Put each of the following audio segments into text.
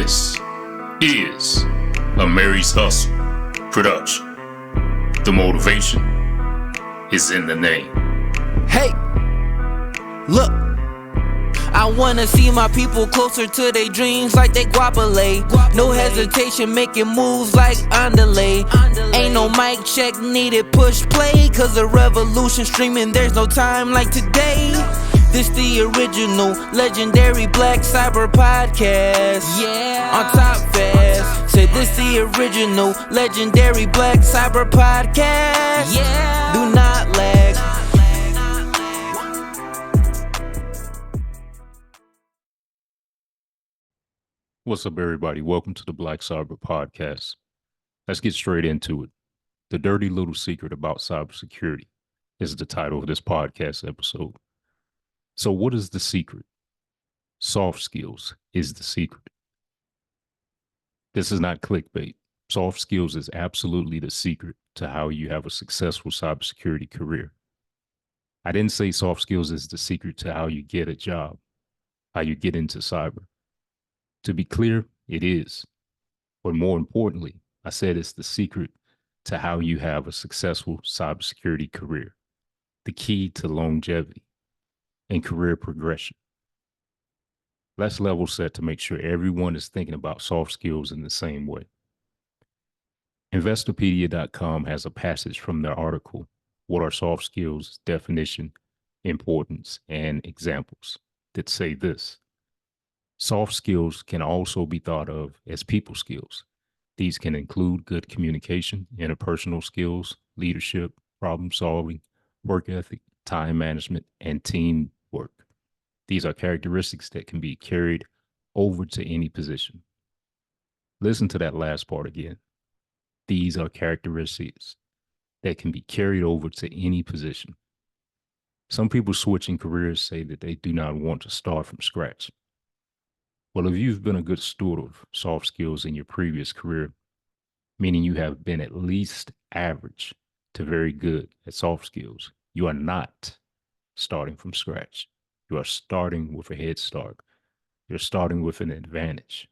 This is a Mary's Hustle production. The motivation is in the name. Hey, look, I wanna see my people closer to their dreams like they guapole. No hesitation, making moves like underlay. Ain't no mic check needed, push play. Cause the revolution streaming, there's no time like today. This the original, legendary Blak Cyber podcast. Yeah, on top fast. Say this the original, legendary Blak Cyber podcast. Yeah, do not lag. What's up, everybody? Welcome to the Blak Cyber Podcast. Let's get straight into it. The dirty little secret about cybersecurity is the title of this podcast episode. So what is the secret? Soft skills is the secret. This is not clickbait. Soft skills is absolutely the secret to how you have a successful cybersecurity career. I didn't say soft skills is the secret to how you get a job, how you get into cyber. To be clear, it is. But more importantly, I said it's the secret to how you have a successful cybersecurity career, the key to longevity and career progression. Let's level set to make sure everyone is thinking about soft skills in the same way. Investopedia.com has a passage from their article, What Are Soft Skills? Definition, Importance, and Examples, that say this. Soft skills can also be thought of as people skills. These can include good communication, interpersonal skills, leadership, problem solving, work ethic, time management, and teamwork. These are characteristics that can be carried over to any position. Listen to that last part again. These are characteristics that can be carried over to any position. Some people switching careers say that they do not want to start from scratch. Well, if you've been a good steward of soft skills in your previous career, meaning you have been at least average to very good at soft skills, you are not starting from scratch. You are starting with a head start. You're starting with an advantage.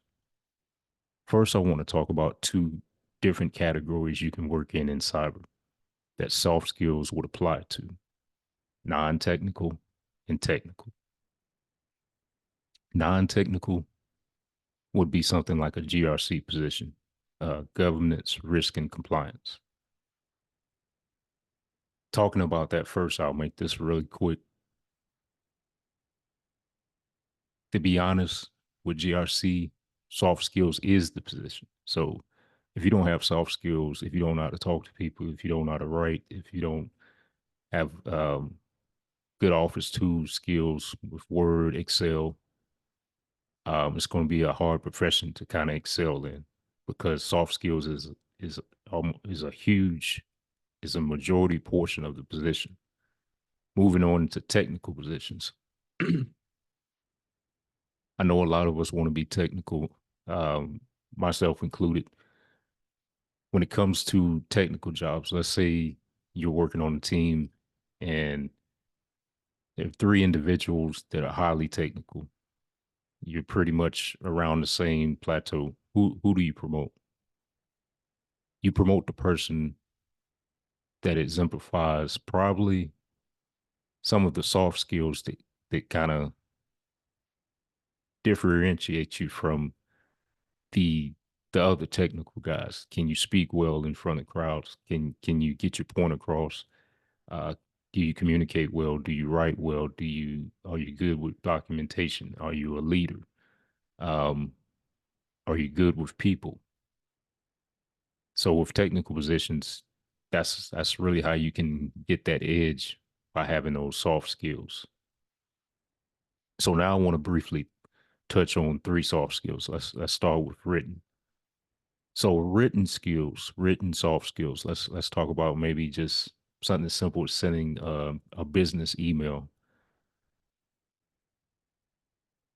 First, I want to talk about two different categories you can work in cyber that soft skills would apply to: non-technical and technical. Non-technical would be something like a GRC position, governance, risk, and compliance. Talking about that first, I'll make this really quick. To be honest, with GRC, soft skills is the position. So if you don't have soft skills, if you don't know how to talk to people, if you don't know how to write, if you don't have good office tools, skills with Word, Excel, it's going to be a hard profession to kind of excel in, because soft skills is a majority portion of the position. Moving on to technical positions. I know a lot of us want to be technical, myself included. When it comes to technical jobs, let's say you're working on a team and there are three individuals that are highly technical. You're pretty much around the same plateau. Who do you promote? You promote the person that exemplifies probably some of the soft skills that kind of differentiate you from the other technical guys. Can you speak well in front of crowds? Can you get your point across? Do you communicate well? Do you write well? Are you good with documentation? Are you a leader? Are you good with people? So with technical positions, that's really how you can get that edge, by having those soft skills. So now I want to briefly touch on three soft skills. Let's start with written. So written skills, written soft skills. Let's talk about maybe just something as simple as sending a business email.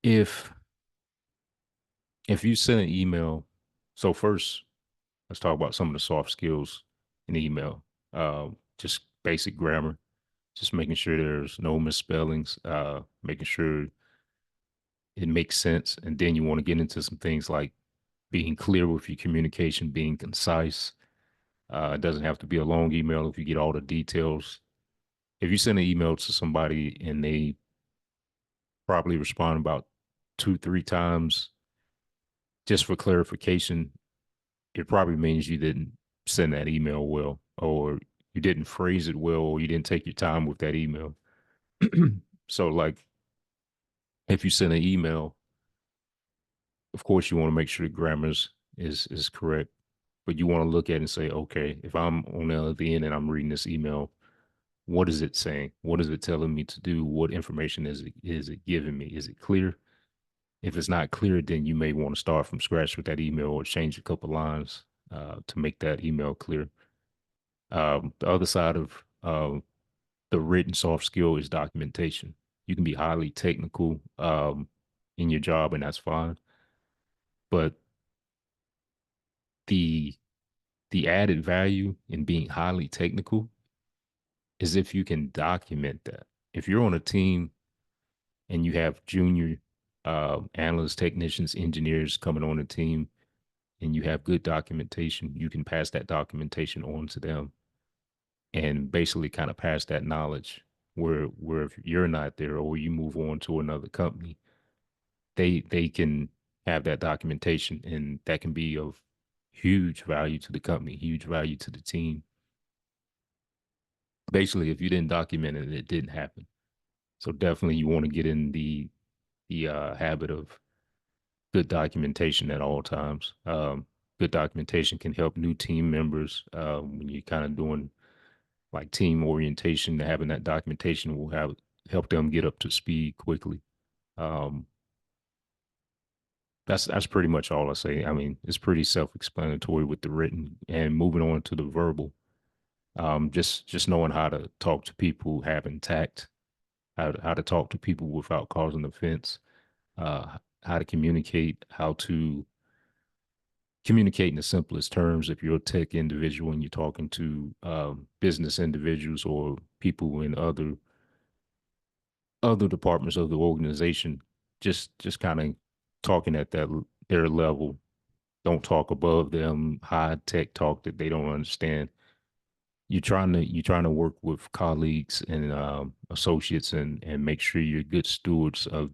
If you send an email, so first let's talk about some of the soft skills in email. Just basic grammar, just making sure there's no misspellings, making sure it makes sense. And then you want to get into some things like being clear with your communication, being concise. It doesn't have to be a long email if you get all the details. If you send an email to somebody and they probably respond about 2, 3 times just for clarification, it probably means you didn't send that email well, or you didn't phrase it well, or you didn't take your time with that email. So, like, if you send an email, of course, you want to make sure the grammar is correct, but you want to look at it and say, okay, if I'm on the other end and I'm reading this email, what is it saying? What is it telling me to do? What information is it giving me? Is it clear? If it's not clear, then you may want to start from scratch with that email or change a couple lines to make that email clear. The other side of the written soft skill is documentation. You can be highly technical in your job, and that's fine. But the the added value in being highly technical is if you can document that. If you're on a team and you have junior analysts, technicians, engineers coming on the team, and you have good documentation, you can pass that documentation on to them and basically kind of pass that knowledge where if you're not there or you move on to another company, they can have that documentation, and that can be of huge value to the company, huge value to the team. Basically, if you didn't document it, it didn't happen. So definitely you want to get in the habit of good documentation at all times. Good documentation can help new team members when you're kind of doing like team orientation. Having that documentation will help them get up to speed quickly. Um, that's pretty much all I say. I mean, it's pretty self-explanatory with the written, and moving on to the verbal. Just knowing how to talk to people, having tact, how to talk to people without causing offense, how to communicate, how to communicate in the simplest terms. If you're a tech individual and you're talking to business individuals or people in other departments of the organization, just kind of talking at their level. Don't talk above them, high tech talk that they don't understand. You're trying to work with colleagues and associates and make sure you're good stewards of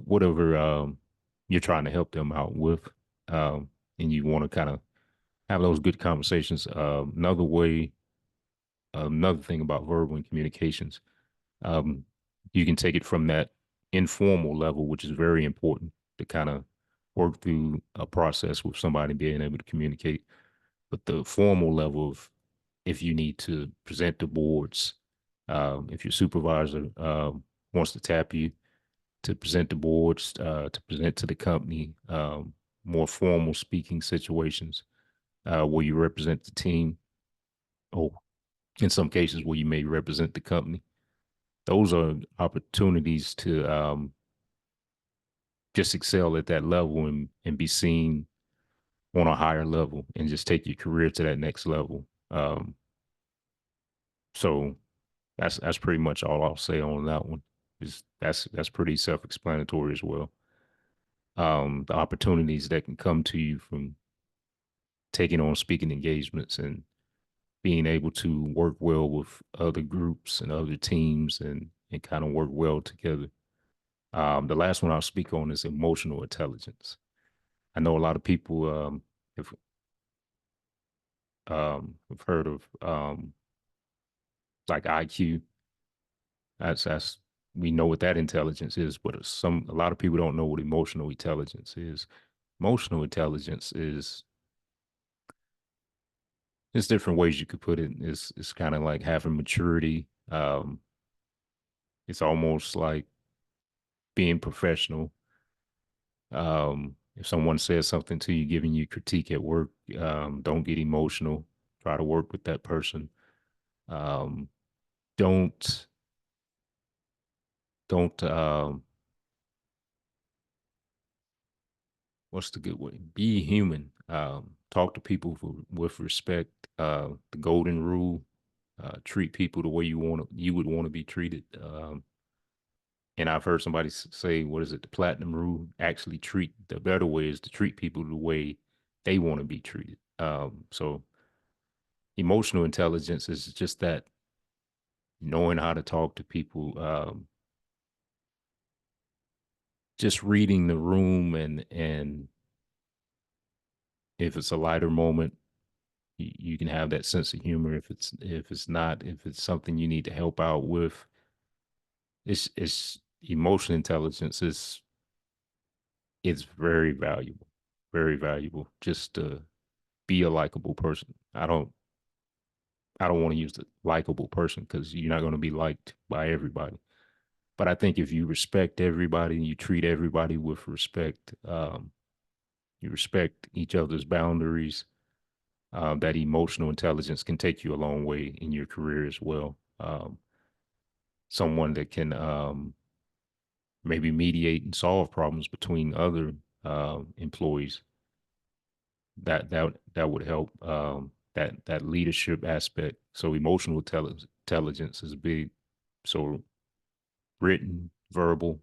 whatever you're trying to help them out with, and you want to kind of have those good conversations. Another thing about verbal and communications, um, you can take it from that informal level, which is very important to kind of work through a process with somebody being able to communicate. But the formal level of if you need to present the boards, if your supervisor wants to tap you to present the boards, to present to the company, more formal speaking situations where you represent the team, or in some cases where you may represent the company. Those are opportunities to just excel at that level and be seen on a higher level and just take your career to that next level. So that's pretty much all I'll say on that one. Is that's pretty self-explanatory as well. The opportunities that can come to you from taking on speaking engagements and being able to work well with other groups and other teams and kind of work well together. The last one I'll speak on is emotional intelligence. I know a lot of people have heard of like IQ. That's we know what that intelligence is, but a lot of people don't know what emotional intelligence is. Emotional intelligence is there's different ways you could put it. It's kind of like having maturity. It's almost like being professional. If someone says something to you, giving you critique at work, don't get emotional. Try to work with that person. Um, don't don't what's the good way? Be human. Talk to people with respect. The golden rule: treat people the way you would want to be treated. And I've heard somebody say, what is it? The platinum rule. Actually treat, the better way is to treat people the way they want to be treated. So emotional intelligence is just that, knowing how to talk to people, just reading the room, and if it's a lighter moment, you can have that sense of humor. If it's not, if it's something you need to help out with, it's emotional intelligence is, it's very valuable. Just to be a likable person. I don't want to use the likable person because you're not going to be liked by everybody. But I think if you respect everybody and you treat everybody with respect, you respect each other's boundaries, that emotional intelligence can take you a long way in your career as well. Someone that can maybe mediate and solve problems between other employees, that would help. That leadership aspect. So emotional intelligence is big. So written, verbal,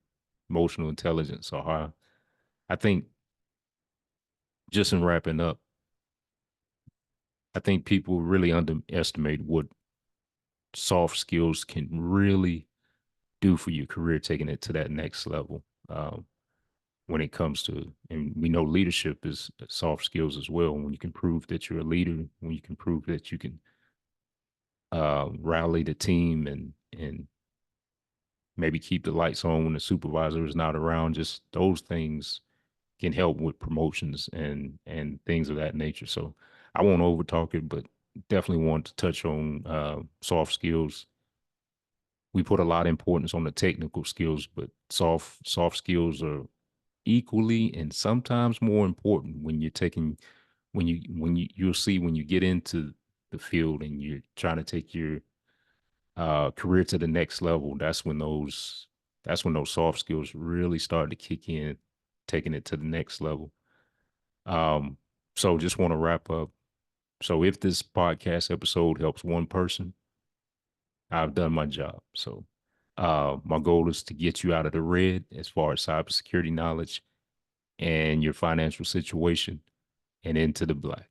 emotional intelligence. So I think, just in wrapping up, I think people really underestimate what soft skills can really do for your career, taking it to that next level. When it comes to, and we know leadership is soft skills as well. When you can prove that you're a leader, when you can prove that you can rally the team, and maybe keep the lights on when the supervisor is not around, just those things can help with promotions and things of that nature. So I won't over talk it, but definitely want to touch on soft skills. We put a lot of importance on the technical skills, but soft skills are equally and sometimes more important when you're taking, you'll see when you get into the field and you're trying to take your career to the next level. That's when those soft skills really start to kick in, taking it to the next level. um so just want to wrap up. So if this podcast episode helps one person, I've done my job. So my goal is to get you out of the red as far as cybersecurity knowledge and your financial situation, and into the black.